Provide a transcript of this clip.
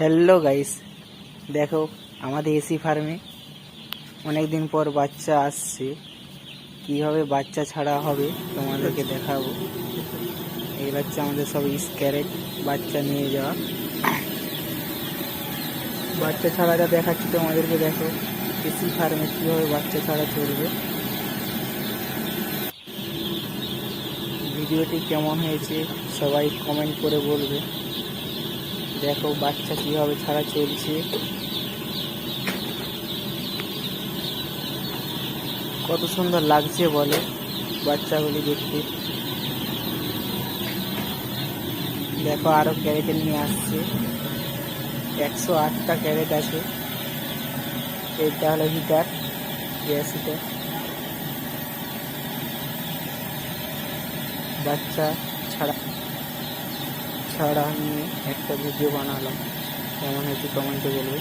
Hello guys, দেখো আমাদের AC ফার্মে অনেক দিন পর বাচ্চা আসছে। কিভাবে বাচ্চা ছাড়া হবে তোমাদেরকে দেখাবো। এই বাচ্চা আমাদের সব স্ক্যারেট বাচ্চা নিয়ে যাওয়া। বাচ্চা ছাড়াটা দেখাচ্ছি তোমাদেরকে। দেখো এসি ফার্মে কিভাবে বাচ্চা ছাড়া চলবে। ভিডিওটি কেমন হয়েছে সবাই কমেন্ট করে বলবে। দেখো বাচ্চা কিভাবে ছাড়া চলছে, কত সুন্দর লাগছে বলে বাচ্চাগুলি দেখতে। দেখো আরো ক্যারেটে নিয়ে আসছে, 108টা ক্যারেট আছে। এটা হলো হিটার, গ্যাস হিটার। বাচ্চা ছাড়া নিয়ে একটা ভিডিও বানালাম, কেমন হয়েছে কমেন্টে বলবে।